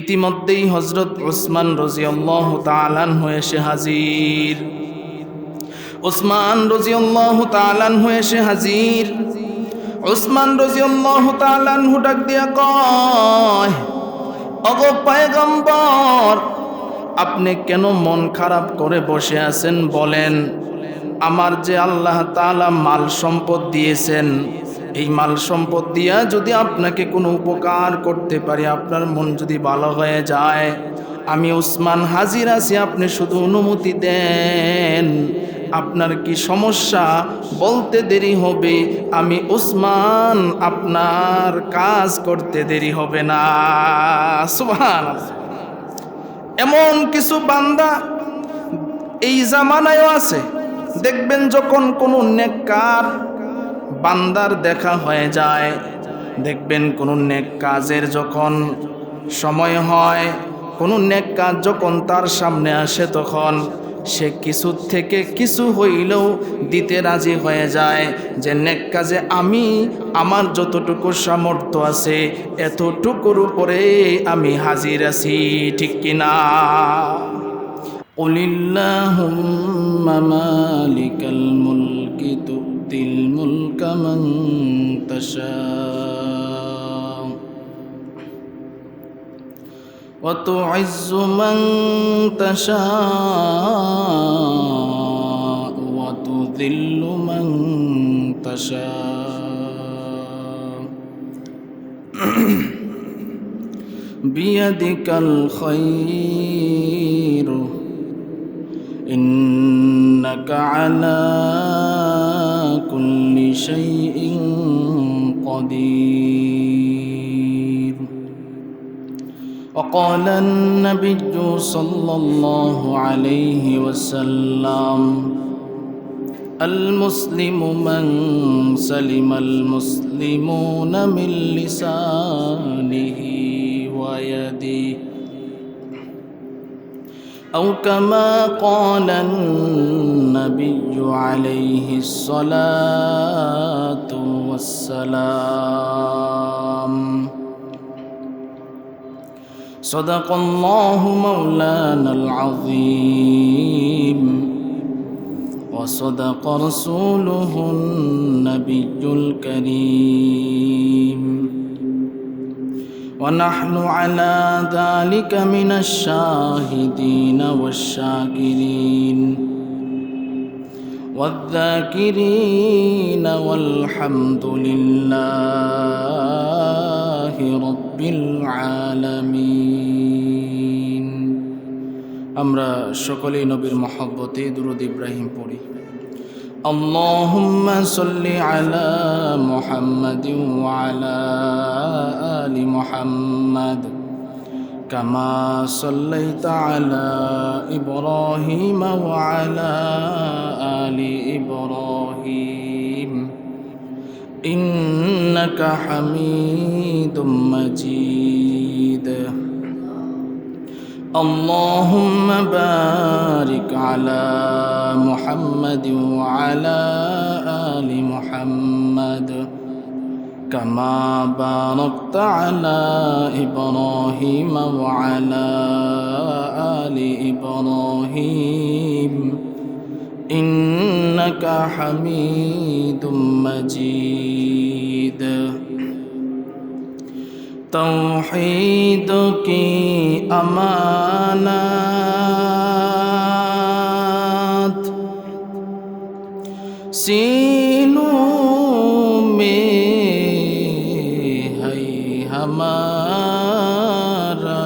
ইতিমধ্যেই হযরত উসমান রাদিয়াল্লাহু তাআলা আনহু এসে হাজির। উসমান রাদিয়াল্লাহু তাআলা আনহু এসে হাজির। উসমান রাদিয়াল্লাহু তাআলা আনহু ডাক দিয়া কয়, ওগো পয়গম্বর, আপনি কেন মন খারাপ করে বসে আছেন বলেন? আমার যে আল্লাহ তাআলা মাল সম্পদ দিয়েছেন, এই মাল সম্পদ দিয়া যদি আপনাকে কোনো উপকার করতে পারি, আপনার মন যদি ভালো হয়ে যায়, আমি উসমান হাজির আছি, আপনি শুধু অনুমতি দেন। আপনার কি সমস্যা? বলতে দেরি হবে, আমি উসমান আপনার কাজ করতে দেরি হবে না। সুবহানাল্লাহ। এমন কিছু বান্দা এই জামানায়ও আছে, দেখবেন যখন কোনো নেককার বান্দার দেখা হয়ে যায়, দেখবেন কোনো নেক কাজের যখন সময় হয়, কোনো নেক কাজ যখন তার সামনে আসে, তখন সে কিছু থেকে কিছু হইলেও দিতে রাজি হয়ে যায়, যে নেক কাজে আমি আমার যতটুকু সামর্থ্য আছে এতটুকুর উপরে আমি হাজির আছি, ঠিক কিনা? কুলিল্লাহুম্মা মালিকাল মুলকি তু'তিল মুলকা মান তাশা ওয়া তু'ইজ্জু মান তাশা ওয়া তুযিল্লু মান তাশা বিয়াদিকাল খায়র ইন্নাকা আলা কুল্লি শাইইন কাদির। وقال النبي صلى الله عليه وسلم المسلم من سلم المسلمون من لسانه ويده، أو كما قال النبي عليه الصلاة والسلام. صدق الله مولانا العظيم، وصدق رسوله النبي الكريم، ونحن على ذلك من الشاهدين والشاكرين والذاكرين، والحمد لله رب العالمين. আমরা সকলেই নবীর মহব্বতে দুরূদ ইব্রাহিম পড়ি। اللهم صل على محمد وعلى آل محمد كما صليت على إبراهيم وعلى آل إبراهيم إنك حميد مجيد. اللهم بارك على محمد وعلى آل محمد كما باركت على إبراهيم وعلى آل إبراهيم إنك حميد مجيد. तौहीद की अमानत सीनों में है हमारा,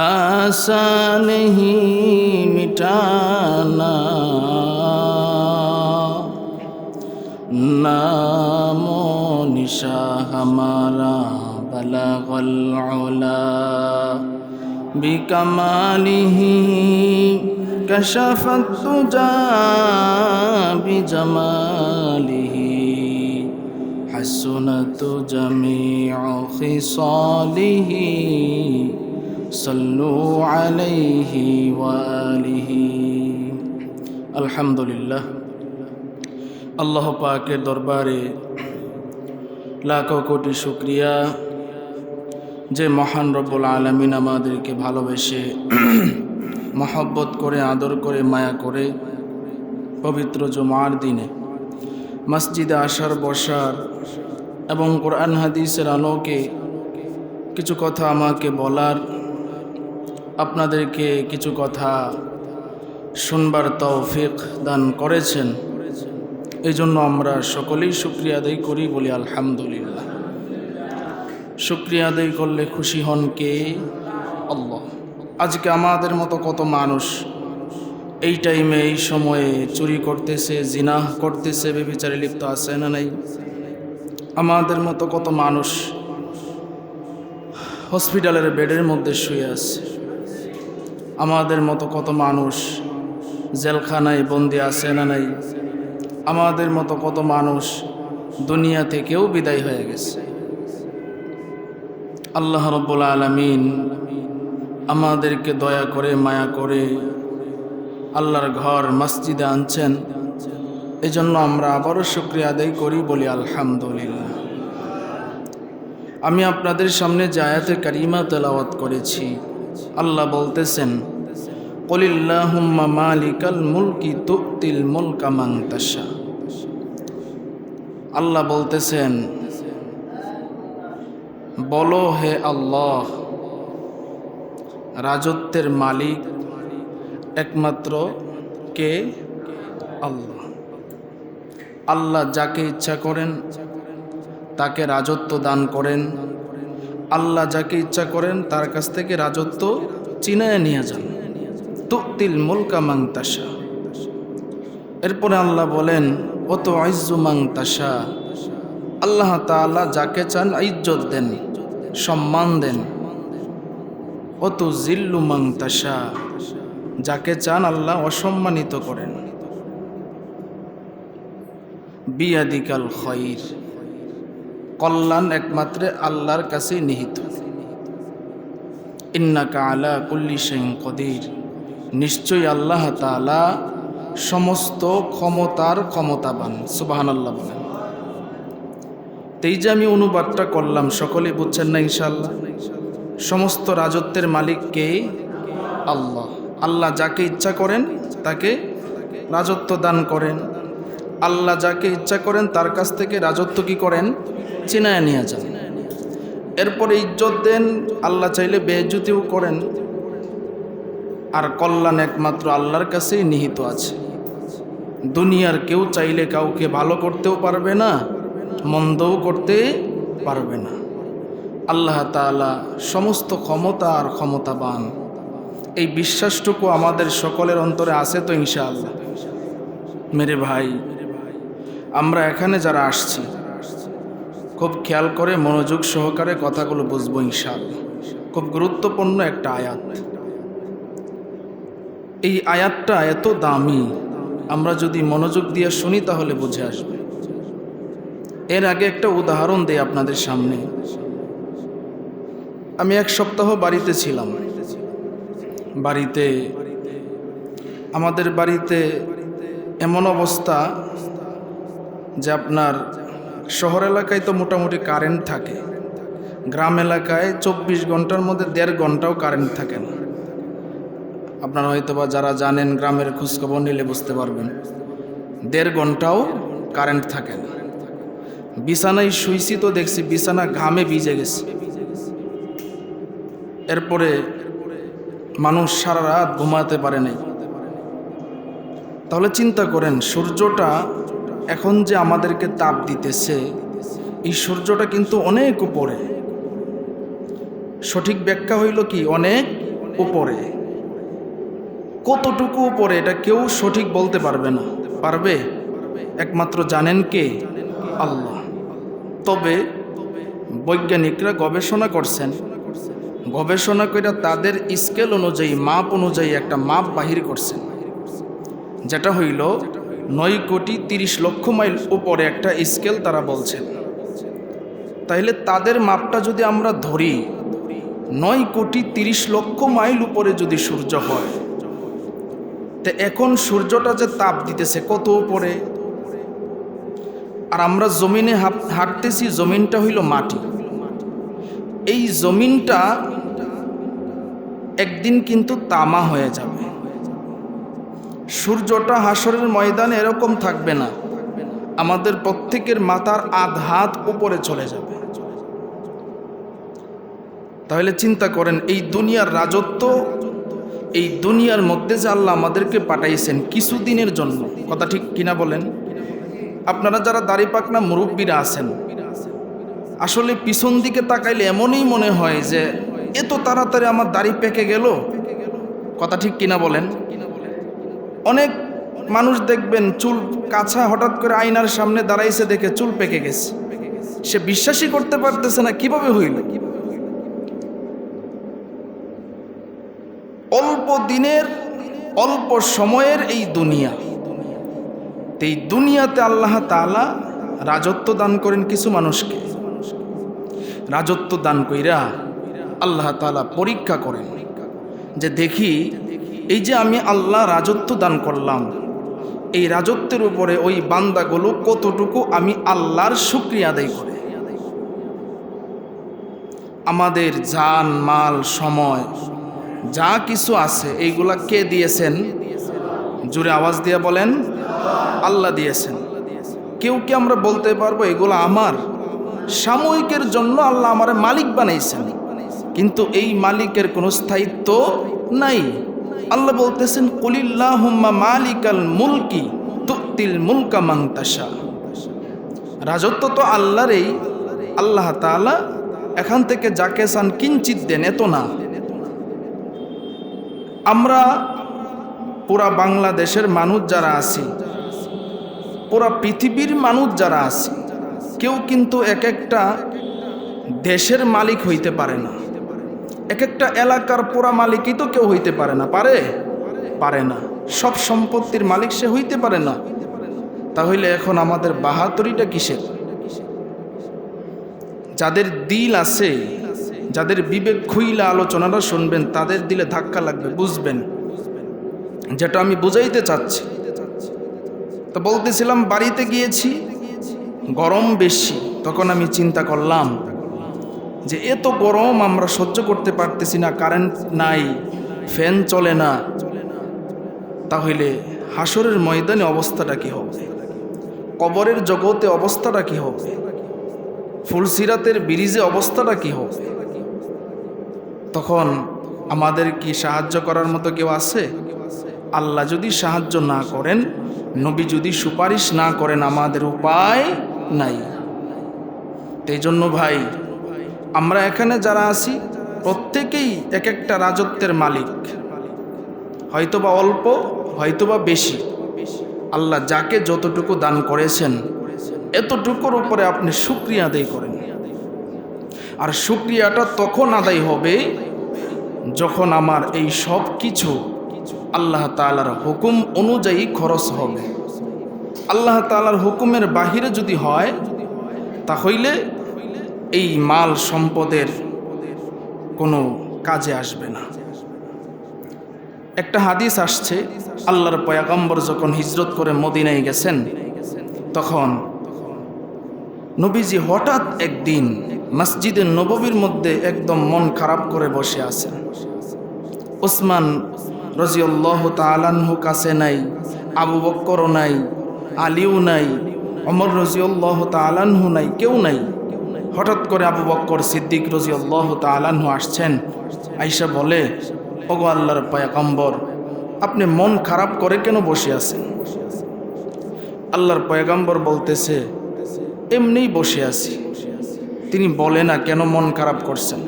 आसान नहीं मिटाना नामो निशा हमारा, बलगल उला बिकमालिही कशफत तुजा बिजमालिही, हसनत जमीउ खिसालिही, सल्लु अलैहि व आलिहि। अल्हम्दुलिल्लाह। আল্লাহ পাকের দরবারে লাখো কোটি শুকরিয়া যে মহান রব্বুল আলামিন আমাদেরকে ভালোবেসে মহব্বত করে আদর করে মায়া করে পবিত্র জুমার দিনে মসজিদে আসার বসার এবং কোরআন হাদিসের আলোকে কিছু কথা আমাকে বলার, আপনাদেরকে কিছু কথা শুনবার তৌফিক দান করেছেন। এই জন্য আমরা সকলেই শুকরিয়া আদায় করি, বলি আলহামদুলিল্লাহ। শুকরিয়া আদায় করলে খুশি হন কে? আল্লাহ। আজকে আমাদের মতো কত মানুষ এই টাইমে এই সময়ে চুরি করতেছে, জিনাহ করতেছে, ব্যভিচারে লিপ্ত আছে না নাই? আমাদের মতো কত মানুষ হসপিটালের বেডের মধ্যে শুয়ে আছে। আমাদের মতো কত মানুষ জেলখানায় বন্দি আছে না নাই? আমাদের মতো কত মানুষ দুনিয়া থেকেও বিদায় হয়ে গেছে। আল্লাহ রাব্বুল আলামিন আমাদেরকে দয়া করে মায়া করে আল্লাহর ঘর মসজিদে আনছেন। এই জন্য আমরা আবারও শুকরিয়া আদায় করি, বলি আলহামদুলিল্লাহ। আমি আপনাদের সামনে যে আয়াতে কারিমা তেলাওয়াত করেছি, আল্লাহ বলতেছেন, কুলিল্লাহুম্মা মালিকাল মুলকি তুতিল মুলকা মান তাশা। আল্লাহ বলতেছেন, বলো হে আল্লাহ, রাজত্বের মালিক একমাত্র কে? আল্লাহ। আল্লাহ যাকে ইচ্ছা করেন তাকে রাজত্ব দান করেন। আল্লাহ যাকে ইচ্ছা করেন তার কাছ থেকে রাজত্ব চিনায় নিয়ে যান। তুতিল মুলকা মান তাশা। এরপরে আল্লাহ বলেন, ও তো আইজ্জু মান তাশা। আল্লাহ তাআলা যাকে চান ইজ্জত দেন, সম্মান দেন। ও তো জিল্লু মান তাশা। যাকে চান আল্লাহ অসম্মানিত করেন। বিয়াদিকাল খায়র। কল্যাণ একমাত্র আল্লাহর কাছে নিহিত। ইন্নাকা আলা কুল্লি শাইইন কদির। নিশ্চয়ই আল্লাহ তাআলা সমস্ত ক্ষমতার ক্ষমতাবান। সুবহানাল্লাহ বলেন। এই যে আমি অনুবাদটা করলাম, সকলে বুঝছেন না ইনশাআল্লাহ? সমস্ত রাজত্বের মালিক কে? আল্লাহ। আল্লাহ যাকে ইচ্ছা করেন তাকে রাজত্ব দান করেন। আল্লাহ যাকে ইচ্ছা করেন তার কাছ থেকে রাজত্ব কি করেন? চিনায় নিয়ে যান। এরপরে ইজ্জত দেন, আল্লাহ চাইলে বেইজ্জতিও করেন। আর কল্যাণ একমাত্র আল্লাহর কাছেই নিহিত আছে। দুনিয়ার কেউ চাইলে কাউকে ভালো করতেও পারবে না, মন্দও করতে পারবে না। আল্লাহ তাআলা সমস্ত ক্ষমতা আর ক্ষমতাবান। এই বিশ্বাসটুকু আমাদের সকলের অন্তরে আছে তো ইনশাআল্লাহ? মেরে ভাই, আমরা এখানে যারা আসছি খুব খেয়াল করে মনোযোগ সহকারে কথাগুলো বুঝবো ইনশাআল্লাহ। খুব গুরুত্বপূর্ণ একটা আয়াত। এই আয়াতটা এত দামি, আমরা যদি মনোযোগ দিয়ে শুনি তাহলে বুঝে আসবে। এর আগে একটা উদাহরণ দেই আপনাদের সামনে। আমি এক সপ্তাহ বাড়িতে ছিলাম। আমাদের বাড়িতে এমন অবস্থা যে আপনার শহর এলাকায় তো মোটামুটি কারেন্ট থাকে, গ্রাম এলাকায় 24 ঘন্টার মধ্যে 1.5 ঘন্টাও কারেন্ট থাকে না। আপনারা হয়তো বা যারা জানেন গ্রামের খোঁজখবর নিলে বুঝতে পারবেন, 1.5 ঘন্টাও কারেন্ট থাকে না। বিছানায় শুইছি তো দেখছি বিছানা ঘামে ভিজে গেছে। এরপরে মানুষ সারা রাত ঘুমাতে পারে নাই। তাহলে চিন্তা করেন, সূর্যটা এখন যে আমাদেরকে তাপ দিতেছে, এই সূর্যটা কিন্তু অনেক উপরে। সঠিক ব্যাখ্যা হইল কি, অনেক উপরে। কতটুকু উপরে এটা কেউ সঠিক বলতে পারবে না। পারবে? একমাত্র জানেন কে? আল্লাহ। তবে বৈজ্ঞানিকরা গবেষণা করছেন, গবেষণা করে তাদের স্কেল অনুযায়ী, মাপ অনুযায়ী একটা মাপ বাহির করছেন, যেটা হইল 9,30,00,000 মাইল উপরে একটা স্কেল তারা বলছেন। তাইলে তাদের মাপটা যদি আমরা ধরি, 9,30,00,000 মাইল উপরে যদি সূর্য হয়, তো এখন সূর্যটা যে তাপ দিতেছে কত উপরে? আর আমরা জমিনে হাঁটতেছি, জমিনটা হইল মাটি। এই জমিনটা একদিন কিন্তু তামা হয়ে যাবে। সূর্যটা হাসরের ময়দানে এরকম থাকবে না, আমাদের প্রত্যেকের মাথার আধ হাত উপরে চলে যাবে। তাহলে চিন্তা করেন, এই দুনিয়ার রাজত্ব, এই দুনিয়ার মধ্যে যে আল্লাহ আমাদেরকে পাঠাইছেন কিছুদিনের জন্য, কথা ঠিক কিনা বলেন? আপনারা যারা দাড়ি পাকনা মুরব্বীরা আছেন, আসলে পিছন দিকে তাকাইলে এমনই মনে হয় যে এত তাড়াতাড়ি আমার দাড়ি পেকে গেল, কথা ঠিক কিনা বলেন? অনেক মানুষ দেখবেন চুল কাছা, হঠাৎ করে আয়নার সামনে দাঁড়াইছে, দেখে চুল পেকে গেছে, সে বিশ্বাসই করতে পারতেছে না কিভাবে হইল। অল্প দিনের, অল্প সময়ের এই দুনিয়া, এই দুনিয়াতে আল্লাহ তাআলা রাজত্ব দান করেন কিছু মানুষকে। রাজত্ব দান কইরা আল্লাহ তাআলা পরীক্ষা করেন যে দেখি এই যে আমি আল্লাহ রাজত্ব দান করলাম, এই রাজত্বের উপরে ওই বান্দাগুলো কতটুকু আমি আল্লাহর শুকরিয়া আদায় করে। আমাদের জান মাল সময় যা কিছু আছে এইগুলা কে দিয়েছেন? জোরে আওয়াজ দিয়ে বলেন, আল্লাহ দিয়েছেন। কেউ কি আমরা বলতে পারবো এগুলো আমার? সাময়িকের জন্য আল্লাহ আমার মালিক বানাইছেন, কিন্তু এই মালিকের কোনো স্থায়িত্ব নাই। আল্লাহ বলতেছেন, কুলিল্লাহুম্মা মালিকাল মুলকি তুতিল মুলকা মান তাশা। রাজত্ব তো আল্লাহরই, আল্লাহ তাআলা এখান থেকে যাকে চান কিঞ্চিত দেন, এত না। আমরা পুরা বাংলাদেশের মানুষ যারা আছি, পুরা পৃথিবীর মানুষ যারা আছি, কেউ কিন্তু এক একটা দেশের মালিক হইতে পারে না, এক একটা এলাকার পুরা মালিকই তো কেউ হইতে পারে না। পারে না। সব সম্পত্তির মালিক সে হইতে পারে না। তাহলে এখন আমাদের বাহাদুরিটা কিসের? যাদের দিল আছে, যাদের বিবেক খুইলা আলোচনাটা শুনবেন, তাদের দিলে ধাক্কা লাগবে, বুঝবেন যেটা আমি বুঝাইতে চাচ্ছি। তো বলতেছিলাম, বাড়িতে গিয়েছি, গরম বেশি। তখন আমি চিন্তা করলাম যে এত গরম আমরা সহ্য করতে পারতেছি না, কারেন্ট নাই, ফ্যান চলে না, তাহলে হাসরের ময়দানে অবস্থাটা কি হবে? কবরের জগতে অবস্থাটা কি হবে? ফুলসিরাতের ব্রিজে অবস্থাটা কি হবে? তখন আমাদের কি সাহায্য করার মতো কেউ আছে? আল্লাহ যদি সাহায্য না করেন, নবী যদি সুপারিশ না করেন, আমাদের উপায় নাই। এই জন্য ভাই, আমরা এখানে যারা আছি প্রত্যেকেই এক একটা রাজত্বের মালিক, হয়তোবা অল্প, হয়তোবা বেশি। আল্লাহ যাকে যতটুকু দান করেছেন, এতটুকুর উপরে আপনি শুকরিয়া আদায় করেন। আর শুকরিয়াটা তখন আদায় হবে যখন আমার এই সব কিছু আল্লাহ তাআলার হুকুম অনুযায়ী খরচ হবে। আল্লাহ তাআলার হুকুমের বাহিরে যদি হয়, তাহলে এই মাল সম্পদের কোনো কাজে আসবে না। একটা হাদিস আসছে, আল্লাহর পয়গম্বর যখন হিজরত করে মদিনায় গেছেন, তখন নবীজি হঠাৎ একদিন মসজিদে নববীর মধ্যে একদম মন খারাপ করে বসে আছেন। উসমান রাদিয়াল্লাহু তাআলা আনহু কাছে নাই, আবু বকরও নাই, আলীও নাই, ওমর রাদিয়াল্লাহু তাআলা আনহু নাই, কেউ নাই। হঠাৎ করে আবু বকর সিদ্দিক রাদিয়াল্লাহু তাআলা আনহু আসছেন। আয়েশা বলে, ওগো আল্লাহর পয়গম্বর, আপনি মন খারাপ করে কেন বসে আছেন? আল্লাহর পয়গম্বর বলতেছে, এমনিই বসে আছি। তিনি বলে না কেন মন খারাপ করছেন।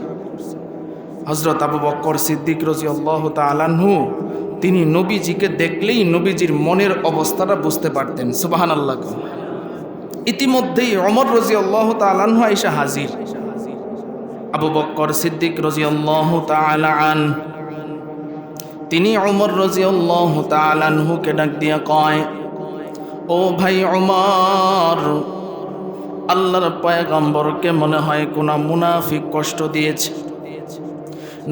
হযরত আবু বকর সিদ্দিক রাদিয়াল্লাহু তাআলা আনহু তিনি নবীজিকে দেখলেই নবীজির মনের অবস্থাটা বুঝতে পারতেন। সুবহানাল্লাহ। ইতিমধ্যেই ওমর রাদিয়াল্লাহু তাআলা আনহু আয়েশা হাজির। আবু বকর সিদ্দিক রাদিয়াল্লাহু তাআলা আনহু তিনি ওমর রাদিয়াল্লাহু তাআলা আনহুকে ডাক দিয়া কয়, ও ভাই ওমর, আল্লাহর পয়গম্বরকে মনে হয় কোন মুনাফিক কষ্ট দিয়েছে।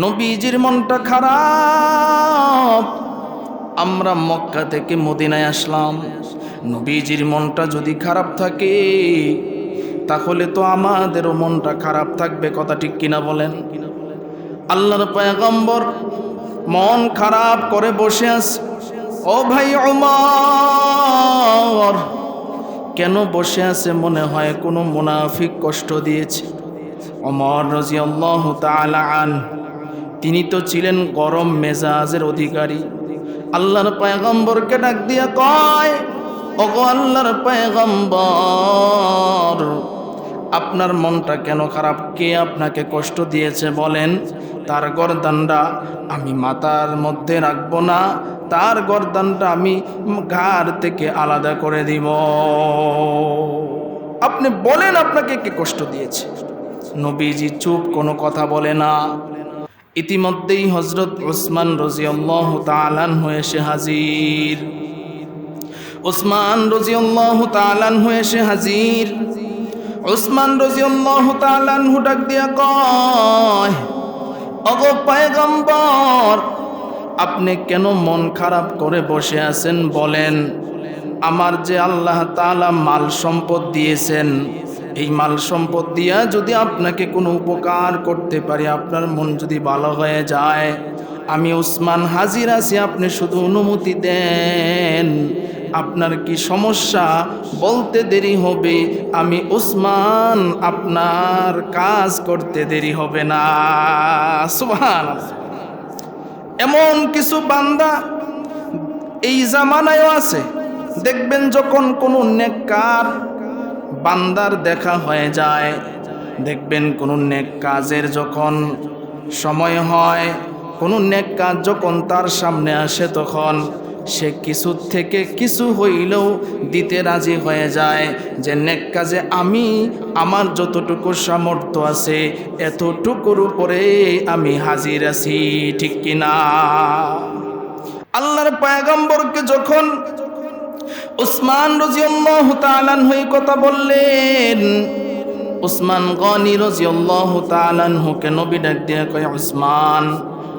নবীজির মনটা খারাপ। আমরা মক্কা থেকে মদিনায় আসলাম, নবীজির মনটা যদি খারাপ থাকে তাহলে তো আমাদেরও মনটা খারাপ থাকবে, কথা ঠিক কিনা বলেন? আল্লাহর পয়গম্বর মন খারাপ করে বসে আছে। ও ভাই ওমর, কেন বসে আছে? মনে হয় কোনো মুনাফিক কষ্ট দিয়েছে। ওমর রাদিয়াল্লাহু তাআলা আনহু তিনি তো ছিলেন গরম মেজাজের অধিকারী। আল্লাহর পয়গম্বরকে ডাক দিয়া কয়, ওগো আল্লাহর পয়গম্বর, আপনার মনটা কেন খারাপ? কে আপনাকে কষ্ট দিয়েছে বলেন? তার গর্দানটা আমি মাথার মধ্যে রাখবো না, তার গর্দানটা আমি ঘাড় থেকে আলাদা করে দিব। আপনি বলেন আপনাকে কে কষ্ট দিয়েছে? নবীজি চুপ, কোনো কথা বলে না। ইতিমধ্যেই হযরত উসমান রাদিয়াল্লাহু তাআলা আনহু এসে হাজির। উসমান রাদিয়াল্লাহু তাআলা আনহু এসে হাজির। উসমান রাদিয়াল্লাহু তাআলা আনহু ডাক দিয়া কয়, ওগো পয়গম্বর, আপনি কেন মন খারাপ করে বসে আছেন বলেন? আমার যে আল্লাহ তাআলা মাল সম্পদ দিয়েছেন, এই মাল সম্পদ দিয়া যদি আপনাকে কোনো উপকার করতে পারি, আপনার মন যদি ভালো হয়ে যায়, আমি উসমান হাজির আছি, আপনি শুধু অনুমতি দেন। আপনার কি সমস্যা? বলতে দেরি হবে, আমি উসমান আপনার কাজ করতে দেরি হবে না। সুবহানাল্লাহ। এমন কিছু বান্দা এই জামানায়ও আছে, দেখবেন যখন কোনো নেককার বান্দার দেখা হয়ে যায়, দেখবেন কোনো নেক কাজের যখন সময় হয়, কোনো নেক কাজ যখন তার সামনে আসে, তখন সে কিছু থেকে কিছু হইলেও দিতে রাজি হয়ে যায়, যে নেক কাজে আমি আমার যতটুকু সামর্থ্য আছে এতটুকুর উপরে আমি হাজির আছি, ঠিক কিনা? আল্লাহর পয়গম্বরকে যখন উসমান রাদিয়াল্লাহু তাআলা আনহু এই কথা বললেন, উসমান গনি রাদিয়াল্লাহু তাআলা আনহুকে নবী ডাক দিয়ে কয়, উসমান,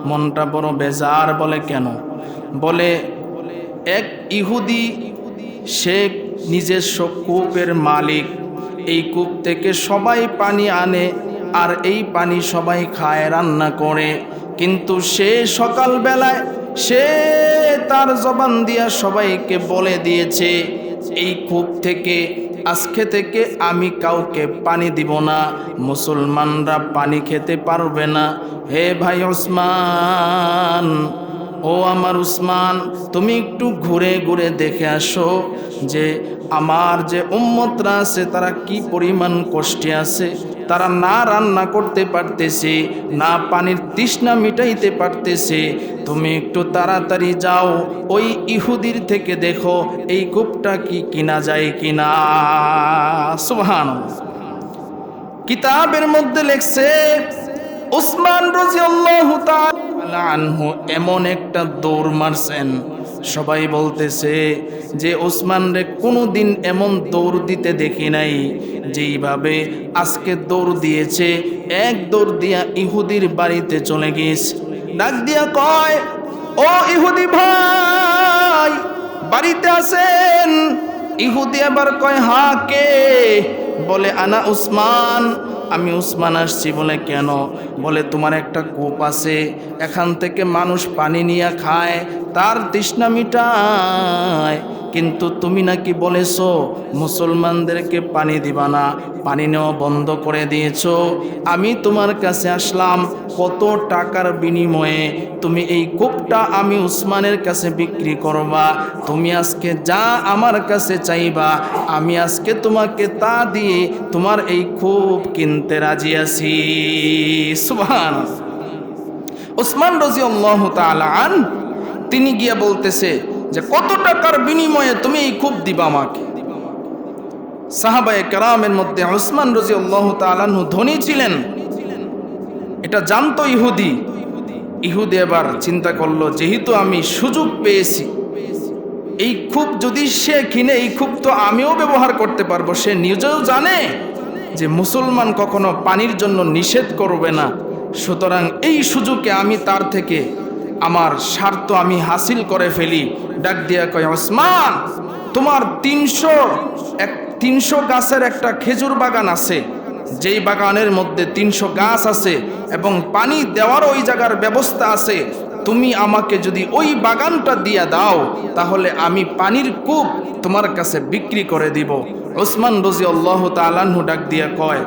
মনটা বড় বেজার। বলে কেন? বলে এক ইহুদি, সে নিজস্ব কূপের মালিক, এই কূপ থেকে সবাই পানি আনে আর এই পানি সবাই খায়, রান্না করে, কিন্তু সে সকালবেলায় সে তার জবান দিয়া সবাইকে বলে দিয়েছে, এই কূপ থেকে আজকে থেকে আমি কাউকে পানি দিব না, মুসলমানরা পানি খেতে পারবে না। হে ভাই উসমান, ও আমার উসমান, তুমি একটু ঘুরে ঘুরে দেখে আসো যে আমার যে উম্মতরা আছে তারা কি পরিমাণ কষ্টে আছে। তারা না রান্না করতে পারতেছে, না পানির তৃষ্ণা মিটাইতে পারতেছে। তুমি একটু তাড়াতাড়ি যাও, ওই ইহুদির থেকে দেখো এই কূপটা কি কিনা যায় কিনা। সুবহানাল্লাহ। কিতাবের মধ্যে লেখছে উসমান রাদিয়াল্লাহু তাআলা আনহু এমন একটা দৌড় মারছেন, সবাই বলতেছে যে উসমান রে কোনোদিন এমন দৌড় দিতে দেখি নাই, যেইভাবে আজকে দৌড় দিয়েছে। এক দৌড় দিয়া ইহুদির বাড়িতে চলে গিয়েছে, ডাক দিয়া কয়, ও ইহুদি ভাই, বাড়িতে আছেন? ইহুদি আবার কয়, হ্যাঁ, কে? বলে, আনা উসমান, আমি উসমান আসছি। বলে, কেন? বলে, তোমার একটা কূপ আছে, এখান থেকে মানুষ পানি নিয়ে খায়, তার তৃষ্ণা মিটায়, কিন্তু তুমি নাকি বলেছো মুসলমানদেরকে পানি দিবা না, পানি নেওয়া বন্ধ করে দিয়েছো। আমি তোমার কাছে আসলাম, কত টাকার বিনিময়ে তুমি এই কূপটা আমি উসমানের কাছে বিক্রি করবা? তুমি আজকে যা আমার কাছে চাইবা, আমি আজকে তোমাকে তা দিয়ে তোমার এই কূপ কিনতে রাজি আছি। সুবহানাল্লাহ। উসমান রাদিয়াল্লাহু তাআলা আনহু তিনি গিয়া বলতেছে যে কত টাকার বিনিময়ে তুমি এই কূপ দিবা আমাকে? সাহাবায়ে কেরামের মধ্যে উসমান রাদিয়াল্লাহু তাআলা আনহু ধনী ছিলেন, এটা জানতো ইহুদি। ইহুদি এবার চিন্তা করলো, যেহেতু আমি সুযোগ পেয়েছি, এই কূপ যদি সে কিনে, এই কূপ তো আমিও ব্যবহার করতে পারবো। সে নিজেও জানে যে মুসলমান কখনো পানির জন্য নিষেধ করবে না, সুতরাং এই সুযোগে আমি তার থেকে আমার স্বার্থ আমি হাসিল করে ফেলি। ডাক দিয়া কয়, ওসমান, তোমার 300 গাছের একটা খেজুর বাগান আছে, যেই বাগানের মধ্যে 300 গাছ আছে এবং পানি দেওয়ার ওই জায়গার ব্যবস্থা আছে। তুমি আমাকে যদি ওই বাগানটা দিয়া দাও, তাহলে আমি পানির কূপ তোমার কাছে বিক্রি করে দিব। ওসমান রাদিয়াল্লাহু তাআলা আনহু ডাক দিয়া কয়,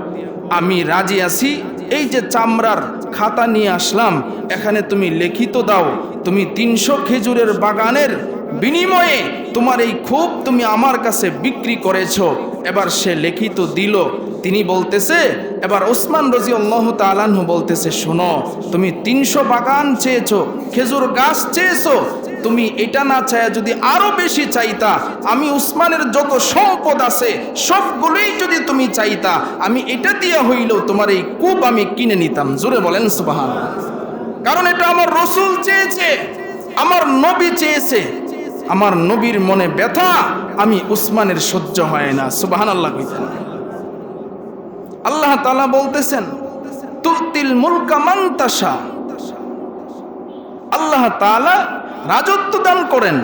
আমি রাজি আছি। এই যে চামড়ার খাতা নিয়ে আসলাম, এখানে তুমি লিখিত দাও, তুমি 300 খেজুরের বাগানের বিনিময়ে তোমার এই কূপ তুমি আমার কাছে বিক্রি করেছো। এবার সে লিখিত দিল। তিনি বলতেছে, এবার ওসমান রাদিয়াল্লাহু তাআলা আনহু বলতেছে, শোনো, তুমি 300 বাগান চেয়েছো, খেজুর গাছ চেয়েছো, তুমি এটা না চাইয়া যদি আরো বেশি চাইতা, আমি উসমানের যত সম্পদ আছে সবগুলোই যদি তুমি চাইতা, আমি এটা দিয়ে হইলেও তোমার এই কূপ আমি কিনে নিতাম। জোরে বলেন সুবহানাল্লাহ। কারণ এটা আমার রাসূল চেয়েছে, আমার নবী চেয়েছে, আমার নবীর মনে ব্যথা আমি উসমানের সহ্য হয় না। সুবহানাল্লাহ কইতেন। আল্লাহ তাআলা বলতেছেন, তুতিল মুলকা মান তাশা। আল্লাহ তাআলা রাজত্ব দান করেন,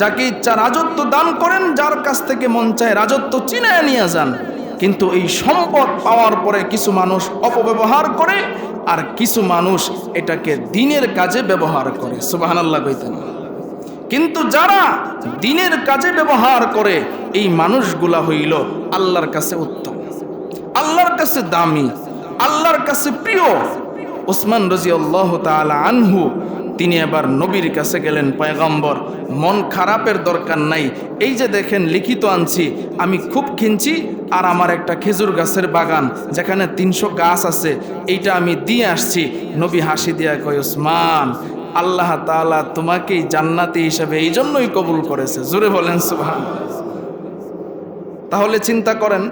যাকে ইচ্ছা রাজত্ব দান করেন, যার কাছ থেকে মন চায় রাজত্ব চিনায় নিয়ে যান। কিন্তু এই সম্পদ পাওয়ার পরে কিছু মানুষ অপব্যবহার করে, আর কিছু মানুষ এটাকে দ্বীনের কাজে ব্যবহার করে। সুবহানাল্লাহ কইতেন। কিন্তু যারা দ্বীনের কাজে ব্যবহার করে, এই মানুষগুলা হইল আল্লাহর কাছে উত্তম, আল্লাহর কাছে দামি, আল্লাহর কাছে প্রিয়। ওসমান রাদিয়াল্লাহু তাআলা আনহু তিনি এবার নবীর কাছে গেলেন, পয়গম্বর, মন খারাপের দরকার নাই, এই যে দেখেন লিখিত আনছি, আমি খুব কিনছি, আর আমার একটা খেজুর গাছের বাগান যেখানে 300 গাছ আছে, এইটা আমি দিয়ে আসছি। নবী হাসি দিয়া কয়, ওসমান, আল্লাহ তাআলা তোমাকেই জান্নাতি হিসেবে এই জন্যই কবুল করেছে। জোরে বলেন সুবহানাল্লাহ। তাহলে চিন্তা করেন,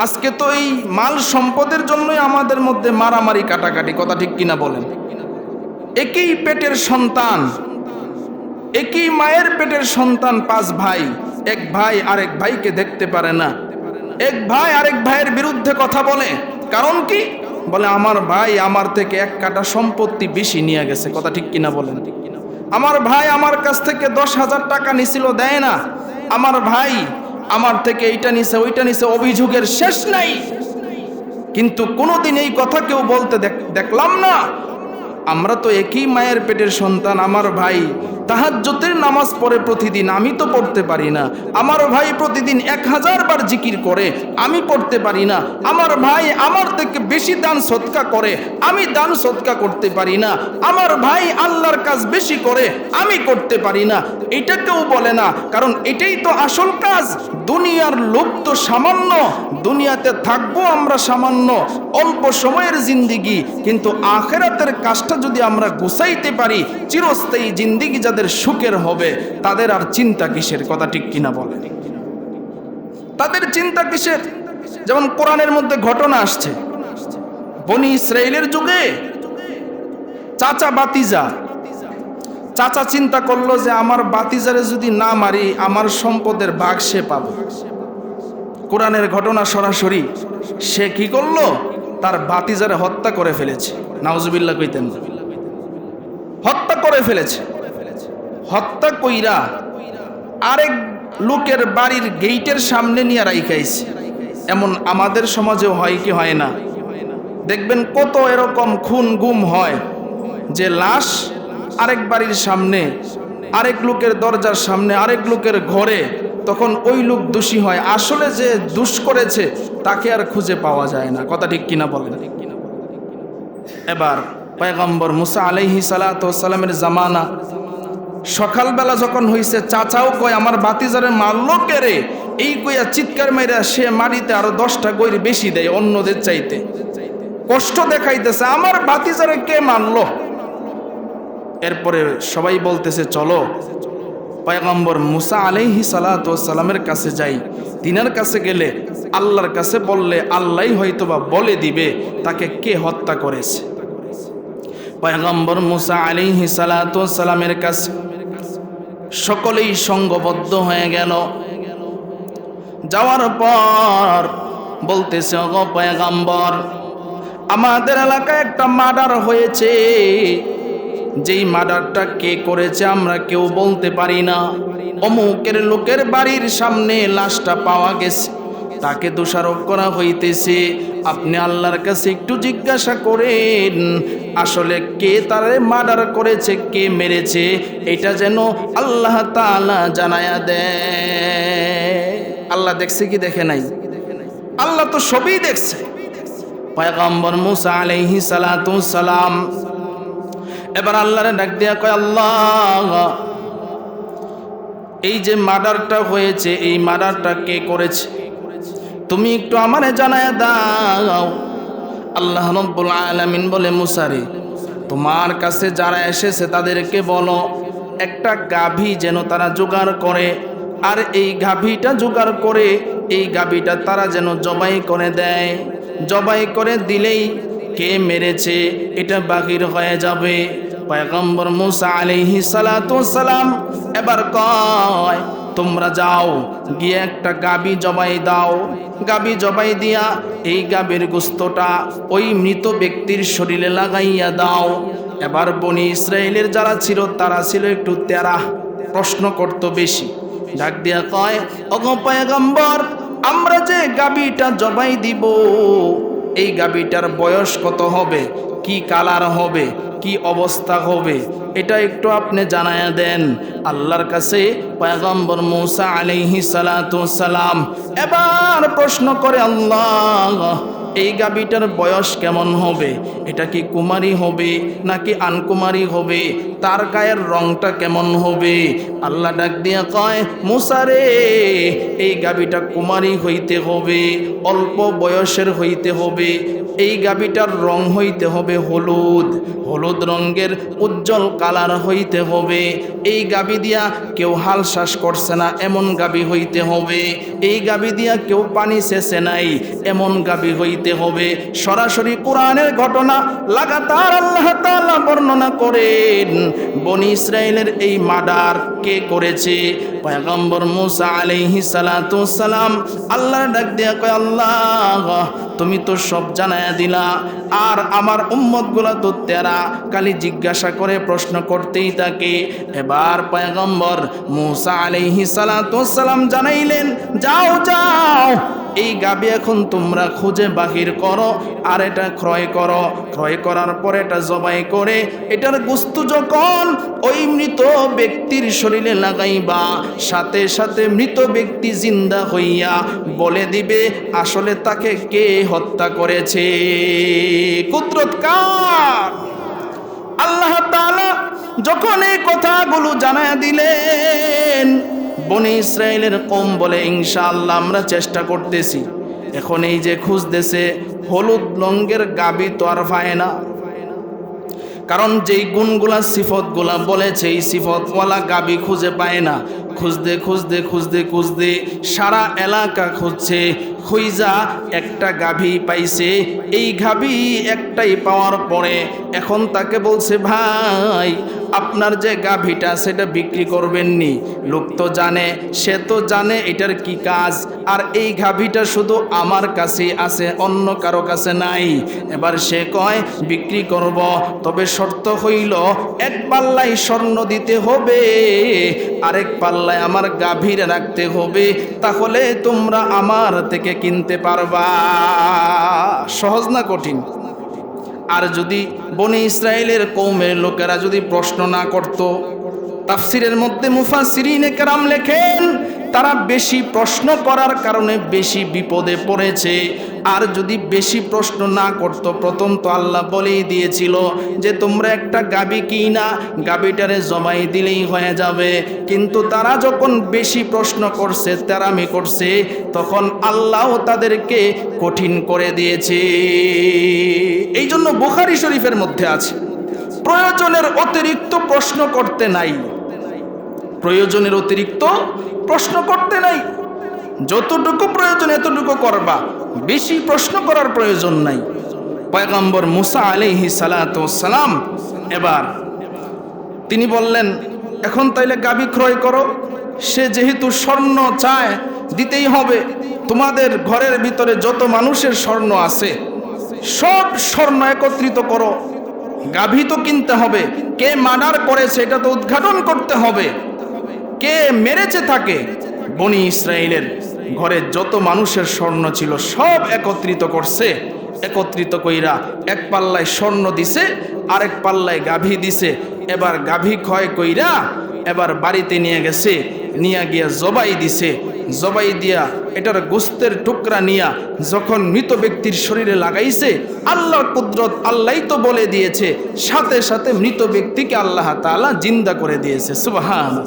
আজকে তো এই মাল সম্পদের জন্যই আমাদের মধ্যে মারামারি কাটাকাটি, কথা ঠিক কিনা বলেন? একই পেটের সন্তান, একই মায়ের পেটের সন্তান, 5 ভাই, এক ভাই আরেক ভাইকে দেখতে পারে না, এক ভাই আরেক ভাইয়ের বিরুদ্ধে কথা বলে। কারণ কি? বলে আমার ভাই আমার থেকে 1 কাঠা সম্পত্তি বেশি নিয়ে গেছে। কথা ঠিক কিনা বলেন? আমার ভাই আমার কাছ থেকে 10,000 টাকা নিছিল, দেয় না। আমার ভাই আমার থেকে এইটা নিছে, ওইটা নিছে, অভিযোগের শেষ নাই। কিন্তু কোনোদিন এই কথা কেউ বলতে দেখলাম না। আমরা তো একই মায়ের পেটের সন্তান। আমার ভাই তাহাজ্জুদের নামাজ পড়ে প্রতিদিন, আমি তো পড়তে পারি না। আমার ভাই প্রতিদিন 1000 বার জিকির করে, আমি পড়তে পারি না। আমার ভাই আমার থেকে বেশি দান সদকা করে, আমি দান সদকা করতে পারি না। আমার ভাই আল্লাহর কাজ বেশি করে, আমি করতে পারি না। এটা কেউ বলে না, কারণ এটাই তো আসল কাজ। দুনিয়ার লোভ তো সামান্য, দুনিয়াতে থাকবো আমরা সামান্য, অল্প সময়ের জিন্দিগি, কিন্তু আখিরাতের কাজটা যদি আমরা গুছাইতে পারি, চিরস্থায়ী জিন্দিগি যাদের সুখের হবে, তাদের আর চিন্তা কিসের? কথা ঠিক কিনা বলে? তাদের চিন্তা কিসের? যেমন কোরআনের মধ্যে ঘটনা আসছে, বনি ইসরাইলের যুগে চাচা বাতিজা, চাচা চিন্তা করলো যে আমার বাতিজারে যদি না মারি, আমার সম্পদের ভাগ সে পাবে। কোরআনের ঘটনা সরাসরি, সে কি করলো? তার বাতিজারে হত্যা করে ফেলেছে। নাউজুবিল্লাহ কইতেন, হত্যা করে ফেলেছে। হত্যা কইরা আরেক লোকের বাড়ির গেইটের সামনে নিয়ে রাইখাইছে। এমন আমাদের সমাজেও হয় কি হয় না? দেখবেন কত এরকম খুন গুম হয়, যে লাশ আরেক বাড়ির সামনে, আরেক লোকের দরজার সামনে, আরেক লোকের ঘরে, তখন ওই লোক দোষী হয়। আসলে যে দোষ করেছে তাকে আর খুঁজে পাওয়া যায় না। কথা ঠিক কিনা বলেন? এবার পয়গম্বর মুসা আলাইহিস সালাতু ওয়াস সালামের জামানা, সকালবেলা যখন হইছে, চাচাও কয় আমার বাতিজারে মারলো কে রে, এই কইয়া চিৎকার মাইরা সে মাটিতে আরো 10টা গৈর বেশি দেয় অন্যদের চাইতে, কষ্ট দেখাইতেছে, আমার বাতিজারে কে মারলো। এরপরে সবাই বলতেছে চলো পয়গম্বর মুসা আলাইহিস সালাতু ওয়াস সালামের কাছে যাই। তিনার কাছে গেলে, আল্লাহর কাছে বললে আল্লাহই হয়তোবা বলে দিবে তাকে কে হত্যা করেছে। পয়গম্বর মুসা আলাইহিস সালাতু ওয়াস সালামের কাছে সকলেই সঙ্গবদ্ধ হয়ে গেল। যাওয়ার পর বলতেছে, ওগো পয়গম্বর, আমাদের এলাকায় একটা মার্ডার হয়েছে, যেই মার্ডারটা কে করেছে আমরা কেউ বলতে পারি না। অমুকের লোকের বাড়ির সামনে লাশটা পাওয়া গেছে, তাকে দোষারোপ করা হইতেছে। আপনি আল্লাহর কাছে একটু জিজ্ঞাসা করেন আসলে কে তারে মার্ডার করেছে, কে মেরেছে, এটা যেন আল্লাহ তাআলা জানায়া দেয়। আল্লাহ দেখছে কি দেখে নাই? আল্লাহ তো সবই দেখছে। পয়গম্বর মুসা আলাইহিস সালাতু সালাম এবার আল্লাহরে ডাক দিয়া কয়, আল্লাহ এই যে মার্ডারটা হয়েছে এই মার্ডারটা কে করেছে তুমি একটু আমারে জানায়া দাও। আল্লাহ রাব্বুল আলামিন বলে, মুসা রে, তোমার কাছে যারা এসেছে তাদেরকে বলো একটা গাভী যেন তারা জোগাড় করে, আর এই গাভীটা জোগাড় করে এই গাভীটা তারা যেন জবাই করে দেয়। জবাই করে দিলেই কে মেরেছে এটা বাহির হয়ে যাবে। পয়গম্বর মুসা আলাইহিস সালাতু সালাম এবার কয়, তোমরা যাও গিয়ে একটা গাবি জবাই দাও। গাবি জবাই দিয়া এই গাবির গোশতটা ওই মৃত ব্যক্তির শরীরে লাগাইয়া দাও। এবার বনি ইসরায়েলের যারা ছিল তারা ছিল একটু তেরা, প্রশ্ন করত বেশি। ডাক দিয়া কয়, ওগো পয়গম্বর, আমরা যে গাবিটা জবাই দিব এই গাবিটার বয়স কত হবে, কি কালার হবে, কি অবস্থা হবে, এটা একটু আপনি জানায়া দেন। আল্লাহর কাছে পয়গম্বর মুসা আলাইহিস সালাতু সালাম এবার প্রশ্ন করে, আল্লাহ এই গাবিটার বয়স কেমন হবে, এটা কি কুমারী হবে নাকি আনকুমারী হবে, তার গায়ের রংটা কেমন হবে? আল্লাহ ডাক দিয়া কয়, মুসা রে, এই গাবিটা কুমারী হইতে হবে, অল্প বয়সের হইতে হবে, এই গাবিটার রং হইতে হবে হলুদ, হলুদ রঙের উজ্জ্বল কালার হইতে হবে। এই গাবি দিয়া কেউ হাল শ্বাস করছে না এমন গাবি হইতে হবে। এই গাবি দিয়া কেউ পানি শেষে নাই এমন গাবি হইতে হবে। সরাসরি কোরআনের ঘটনা লাগাতার আল্লাহ তাআলা বর্ণনা করেন বনি ইসরায়েলের এই মার্ডার কে করেছে। পয়গম্বর মুসা আলাইহিস সালাতু সালাম আল্লাহর ডাক দিয়া কয়, আল্লাহ তুমি তো সব জানায়া দিলা, আর আমার উম্মতগুলা তো তেরা, খালি জিজ্ঞাসা করে প্রশ্ন করতেই থাকে। এবার পয়গম্বর মুসা আলাইহিস সালাতু সালাম জানাইলেন, যাও যাও এই গাবি এখন তোমরা খুঁজে বাহির করো আর এটা ক্রয় করো। ক্রয় করার পরে এটা জবাই করে এটার গোশত যখন ওই মৃত ব্যক্তির শরীরে লাগাইবা, সাথে সাথে মৃত ব্যক্তি জিন্দা হইয়া বলে দিবে আসলে তাকে কে হত্যা করেছে। কুদরত কার? আল্লাহ তাআলা যখন এই কথাগুলো জানায় দিলেন, বনি ইসরায়েলের কওম বলে, ইনশাআল্লাহ আমরা চেষ্টা করতেছি। এখন এই যে খুঁজতেছে হলুদ রঙের গাবি তো আর পায় না, কারণ যেই গুণগুলা সিফতগুলা বলেছে এই সিফতওয়ালা গাবি খুঁজে পায় না। খুঁজতে খুঁজতে খুঁজতে খুঁজতে সারা এলাকা খুঁজছে, খুঁজা একটা গাভী পাইছে। এই গাভী একটাই পাওয়ার পরে এখন তাকে বলছে, ভাই আপনার যে গাভীটা সেটা বিক্রি করবেননি? লোক তো জানে, সে তো জানে এটার কি কাজ, আর এই গাভীটা শুধু আমার কাছে আছে, অন্য কারো কাছে নাই। এবার সে কয় বিক্রি করব, তবে শর্ত হইল এক পাল্লাই স্বর্ণ দিতে হবে, আরেক পাল্লায় আমার গাভীর রাখতে হবে, তাহলে তোমরা আমার থেকে কিনতে পারবা। সহজ না কঠিন? আর যদি বনি ইসরায়েলের কওমের লোকেরা যদি প্রশ্ন না করত, তাফসিরের মধ্যে মুফাসসিরিনে কেরাম লেখেন তারা বেশি প্রশ্ন করার কারণে বেশি বিপদে পড়েছে। আর যদি বেশি প্রশ্ন না করত, প্রথম তো আল্লাহ বলেই দিয়েছিল যে তোমরা একটা গাবি কিনা গাবিটারে জবাই দিলেই হয়ে যাবে। কিন্তু তারা যখন বেশি প্রশ্ন করছে, তেরামি করছে, তখন আল্লাহ তাদেরকে কঠিন করে দিয়েছে। এই জন্য বুখারী শরীফের মধ্যে আছে, প্রয়োজনের অতিরিক্ত প্রশ্ন করতে নাই, প্রয়োজনের অতিরিক্ত প্রশ্ন করতে নাই। যতটুকু প্রয়োজন এতটুকু করবা, বেশি প্রশ্ন করার প্রয়োজন নাই। পয়গম্বর মুসা আলাইহিস সালাতু সালাম এবার তিনি বললেন, এখন তাইলে গাবি ক্রয় করো। সে যেহেতু স্বর্ণ চায়, দিতেই হবে। তোমাদের ঘরের ভিতরে যত মানুষের স্বর্ণ আছে সব স্বর্ণ একত্রিত করো, গাভী তো কিনতে হবে, কে মার্ডার করেছে এটা তো উদ্ঘাটন করতে হবে, কে মেরেছে তাকে। বনি ইসরায়েলের ঘরে যত মানুষের স্বর্ণ ছিল সব একত্রিত করছে, একত্রিত কইরা এক পাল্লায় স্বর্ণ দিছে, আরেক পাল্লায় গাভী দিছে। এবার গাভী ক্ষয় কইরা এবার বাড়িতে নিয়ে গেছে, নিয়ে গিয়া জবাই দিছে। জবাই দিয়া এটার গোস্তের টুকরা নিয়া যখন মৃত ব্যক্তির শরীরে লাগাইছে, আল্লাহর কুদরত, আল্লাহই তো বলে দিয়েছে, সাথে সাথে মৃত ব্যক্তিকে আল্লাহ তাআলা জিন্দা করে দিয়েছে। সুবহানাল্লাহ।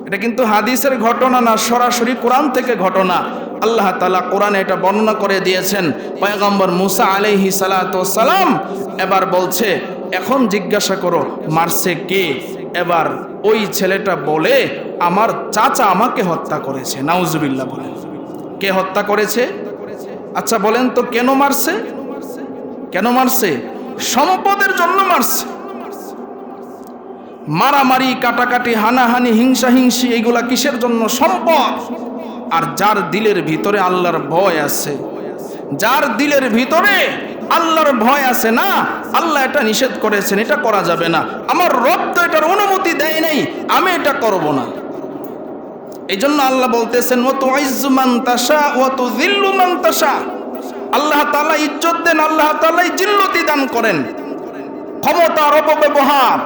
এটা কিন্তু হাদিসের ঘটনা না, সরাসরি কোরআন থেকে ঘটনা। আল্লাহ তাআলা কোরআনে এটা বর্ণনা করে দিয়েছেন। পয়গম্বর মুসা আলাইহিস সালাতু ওয়াস সালাম এবার বলছে, এখন জিজ্ঞাসা করো মারছে কে? এবার ওই ছেলেটা বলে, আমার চাচা আমাকে হত্যা করেছে। নাউজুবিল্লাহ বলেন। কে হত্যা করেছে? আচ্ছা বলেন তো কেন মারছে? কেন মারছে? সম্পদের জন্য মারছে। মারামারি, কাটাকাটি, হানাহানি, হিংসা হিংসি এগুলা কিসের জন্য? সম্পদ। আর যার দিলের ভিতরে আল্লাহর ভয় আছে, যার দিলের ভিতরে আল্লাহর ভয় আছে না, আল্লাহ এটা নিষেধ করেছেন, এটা করা যাবে না, আমার রব তো এটার অনুমতি দেয় নাই, আমি এটা করব না। এই জন্য আল্লাহ বলতেছেন, ওয়া তুইজ্জু মান তাশা ওয়া তুযিল্লু মান তাশা। আল্লাহ তাআলা ইজ্জত দেন, আল্লাহ তাআলাই জিল্লতি দান করেন। ক্ষমতার অপব্যবহার,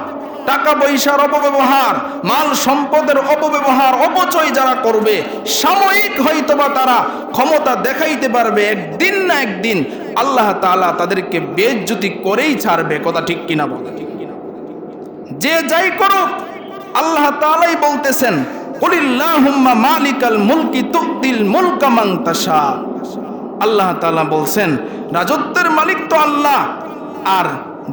টাকা পয়সার অপব্যবহার, মাল সম্পদের অপব্যবহার, অপচয় যারা করবে, সাময়িক হয়তোবা তারা ক্ষমতা দেখাইতে পারবে, একদিন না একদিন আল্লাহ তাআলা তাদেরকে বেইজ্জতি করেই ছাড়বে। কথা ঠিক কিনা বলেন? যে যাই করুক আল্লাহ তাআলাই বলতেছেন, কুলিল্লাহুম্মা মালিকাল মুলকি তুতিল মুলকা মান তাশা। আল্লাহ তাআলা বলছেন, রাজত্বের মালিক তো আল্লাহ, আর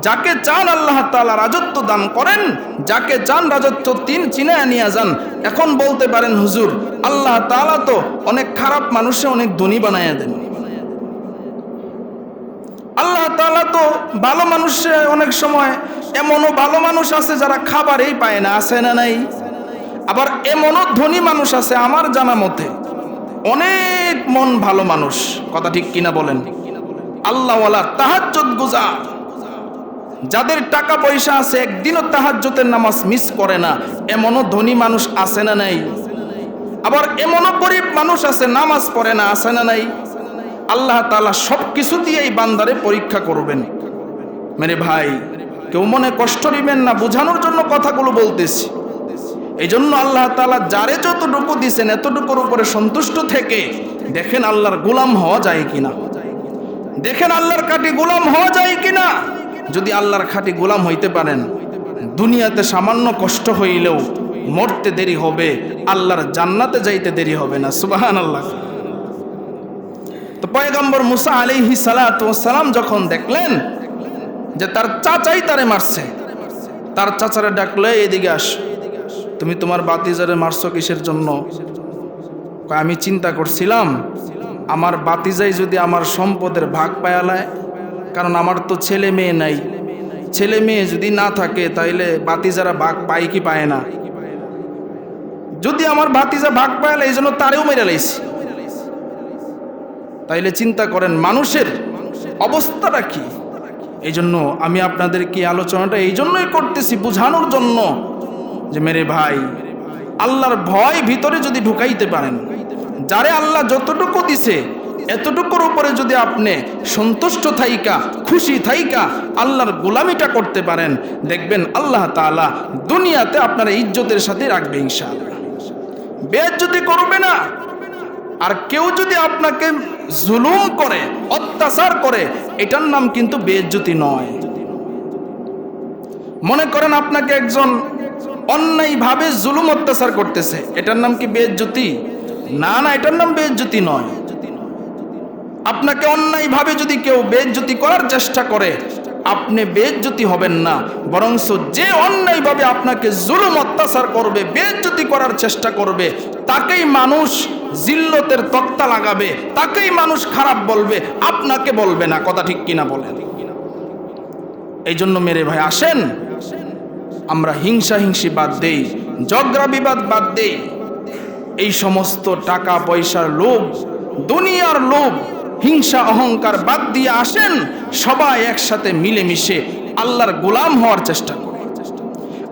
যাকে চান আল্লাহ তাআলা রাজত্ব দান করেন, যাকে চান রাজত্ব চিনায়া নিয়ে যান। এখন বলতে পারেন, হুজুর আল্লাহ তাআলা তো অনেক খারাপ মানুষে অনেক ধনী বানায়া দেন, আল্লাহ তাআলা তো ভালো মানুষে অনেক সময়, এমনও ভালো মানুষ আছে যারা খাবারই পায় না, আছে না নাই? আবার এমনও ধনী মানুষ আছে আমার জানা মতে, অনেক মন ভালো মানুষ। কথা ঠিক কিনা বলেন? আল্লাহওয়ালা, তাহাজ্জুদ গুজার, যাদের টাকা পয়সা আছে একদিনও তাহাজ্জুদের নামাজ মিস করে না, এমনও ধনী মানুষ আছে না নাই? আবার এমনও গরিব মানুষ আছে নামাজ পড়ে না, আছে না নাই? আল্লাহ তাআলা সব কিছু দিয়েই বান্দারে পরীক্ষা করবেন। মেরে ভাই, কেউ মনে কষ্ট নেবেন না, বোঝানোর জন্য কথাগুলো বলতেছি। এই জন্য আল্লাহ তাআলা যারে যতটুকু দিয়েছেন এতটুকুর উপরে সন্তুষ্ট থেকে দেখেন আল্লাহর গোলাম হওয়া যায় কিনা, দেখেন আল্লাহর খাঁটি গোলাম হওয়া যায় কিনা। যদি আল্লাহর খাঁটি গোলাম হইতে পারেন, দুনিয়াতে সামান্য কষ্ট হইলেও মরতে দেরি হবে, আল্লাহর জান্নাতে যাইতে দেরি হবে না। সুবহানাল্লাহ। তো পয়গম্বর মুসা আলাইহিস সালাতু ওয়াস সালাম যখন দেখলেন যে তার চাচাই তারে মারছে, তার চাচারে ডাকলে, এদিকে আস, তুমি তোমার বাতিজারে মারছো কিসের জন্য? আমি চিন্তা করছিলাম আমার বাতিজাই যদি আমার সম্পদের ভাগ পায়ালায়, কারণ আমার তো ছেলে মেয়ে নাই, ছেলে মেয়ে যদি না থাকে তাইলে বাতিজারা ভাগ পায় কি পায় না। যদি আমার ভাতিজা ভাগ পায়ালে এই জন্য তারেও মেরে লাইছি। তাইলে চিন্তা করেন মানুষের অবস্থাটা কি। এই জন্য আমি আপনাদের কি আলোচনাটা এই জন্যই করতেছি, বোঝানোর জন্য যে মেরে ভাই, আল্লাহর ভয় ভিতরে যদি ঢুকাইতে পারেন, যারে আল্লাহ যতটুকু দিছে এতটুকুর উপরে যদি আপনি সন্তুষ্ট থাইকা, খুশি থাইকা আল্লাহর গোলামিটা করতে পারেন, দেখবেন আল্লাহ তাআলা দুনিয়াতে আপনার ইজ্জতের সাথে রাখবে ইনশাআল্লাহ, বেইজ্জতি করবে না। আর কেউ যদি আপনাকে জুলুম করে, অত্যাচার করে, এটার নাম কিন্তু বেইজ্জতি নয়। মনে করেন আপনাকে একজন অন্যায়ভাবে জুলুম অত্যাচার করতেছে, এটার নাম কি বেইজ্জতি? না না, এটার নাম বেইজ্জতি নয়। আপনাকে অন্যায়ভাবে যদি কেউ বেইজ্জতি করার চেষ্টা করে, আপনি বেইজ্জতি হবেন না, বরঞ্চ যে অন্যায়ভাবে আপনাকে জুলুম অত্যাচার করবে, বেইজ্জতি করার চেষ্টা করবে, তাকেই মানুষ জিল্লতের তক্তা লাগাবে, তাকেই মানুষ খারাপ বলবে, আপনাকে বলবে না। কথা ঠিক কিনা বলেন? এই জন্য মেরে ভাই, আসেন আমরা হিংসা হিংসি বাদ দেই, ঝগড়া বিবাদ বাদ দেই, এই সমস্ত টাকা পয়সার লোভ, দুনিয়ার লোভ, হিংসা অহংকার বাদ দিয়ে আসেন সবাই একসাথে মিলেমিশে আল্লাহর গোলাম হওয়ার চেষ্টা করি।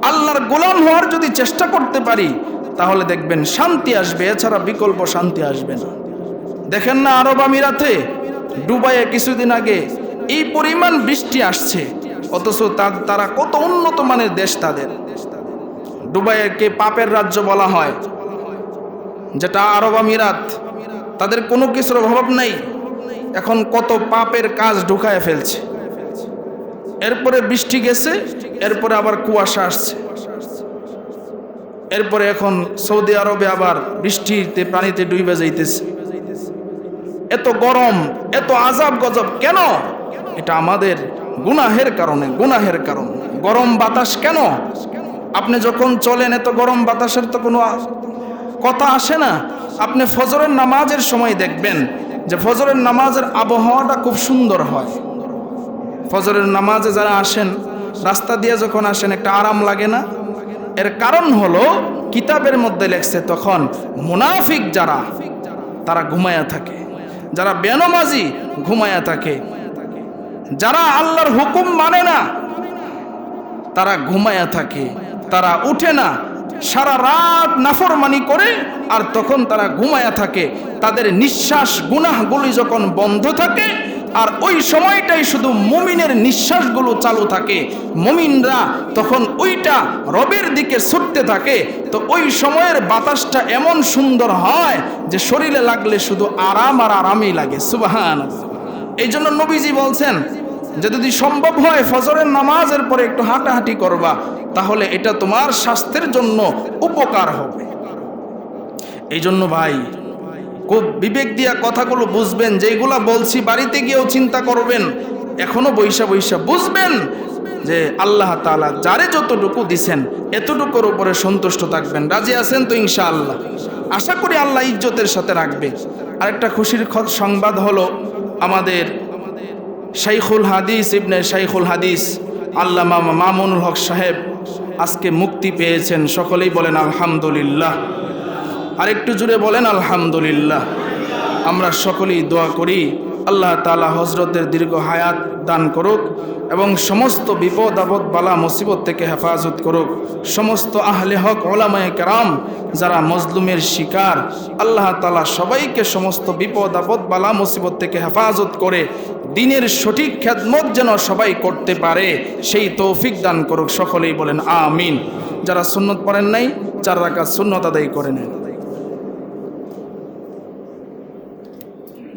আল্লাহর গোলাম হওয়ার যদি চেষ্টা করতে পারি তাহলে দেখবেন শান্তি আসবে, এছাড়া বিকল্প শান্তি আসবে না। দেখেন না আরব আমিরাতে, দুবাইয়ে কিছুদিন আগে এই পরিমাণ বৃষ্টি আসছে, অথচ তারা কত উন্নত মানের দেশ। তাদের দুবাইকে পাপের রাজ্য বলা হয়, যেটা আরব আমিরাত, তাদের কোনো কিছুর অভাব নাই। এখন কত পাপের কাজ ঢুকায় ফেলছে। এরপরে বৃষ্টি গেছে, এরপরে আবার কুয়াশা আসছে, এরপরে এখন সৌদি আরবে আবার বৃষ্টিতে পানিতে ডুবে যাইতেছে। এত গরম, এত আজাব গজব কেন? এটা আমাদের গুনাহের কারণে, গুনাহের কারণ। গরম বাতাস কেন? আপনি যখন চলেন এত গরম বাতাসের তো কোনো কথা আসে না। আপনি ফজরের নামাজের সময় দেখবেন যে ফজরের নামাজের আবহাওয়াটা খুব সুন্দর হয়। ফজরের নামাজে যারা আসেন, রাস্তা দিয়ে যখন আসেন একটা আরাম লাগে না? এর কারণ হলো কিতাবের মধ্যে লেখছে তখন মুনাফিক যারা, তারা ঘুমায়া থাকে, যারা বেনামাজি ঘুমায়া থাকে, যারা আল্লাহর হুকুম মানে না তারা ঘুমায়া থাকে, তারা উঠে না, সারা রাত নাফরমানি করে আর তখন তারা ঘুমায়া থাকে। তাদের নিঃশ্বাস গুনাহগুলি যখন বন্ধ থাকে আর ওই সময়টাই শুধু মুমিনের নিঃশ্বাসগুলো চালু থাকে, মুমিনরা তখন ওইটা রবের দিকে ছুটতে থাকে। তো ওই সময়ের বাতাসটা এমন সুন্দর হয় যে শরীরে লাগলে শুধু আরাম আর আরামই লাগে। সুবহানাল্লাহ। এই জন্য নবীজি বলছেন যে যদি সম্ভব হয় ফজরের নামাজের পরে একটু হাঁটাহাঁটি করবা, তাহলে এটা তোমার স্বাস্থ্যের জন্য উপকার হবে। এই জন্য ভাই খুব বিবেক দিয়া কথাগুলো বুঝবেন, যেগুলা বলছি বাড়িতে গিয়েও চিন্তা করবেন, এখনো বৈশা বৈশা বুঝবেন যে আল্লাহ তাআলা যারে যতটুকু দিছেন এতটুকুর উপরে সন্তুষ্ট থাকবেন। রাজি আছেন তো ইনশাআল্লাহ? আশা করি আল্লাহ ইজ্জতের সাথে রাখবে। আরেকটা খুশির সংবাদ হলো আমাদের শাইখুল হাদিস ইবনে শাইখুল হাদিস আল্লামা মামুনুল হক সাহেব আজকে মুক্তি পেয়েছেন। সকলেই বলেন আলহামদুলিল্লাহ। আরেকটু জুড়ে বলেন আলহামদুলিল্লাহ। আমরা সকলেই দোয়া করি আল্লাহ তাআলা হজরতের দীর্ঘ হায়াত দান করুক এবং সমস্ত বিপদ আপদ বালা মুসিবত থেকে হেফাজত করুক। সমস্ত আহলে হক ওলামায়ে কেরাম যারা মজলুমের শিকার, আল্লাহ তাআলা সবাইকে সমস্ত বিপদ আপদ বালা মুসিবত থেকে হেফাজত করে দিনের সঠিক খেদমত যেন সবাই করতে পারে সেই তৌফিক দান করুক। সকলেই বলেন আমিন। যারা সুন্নত পড়েন নাই 4 রাকাত সুন্নত আদায় করে নেন।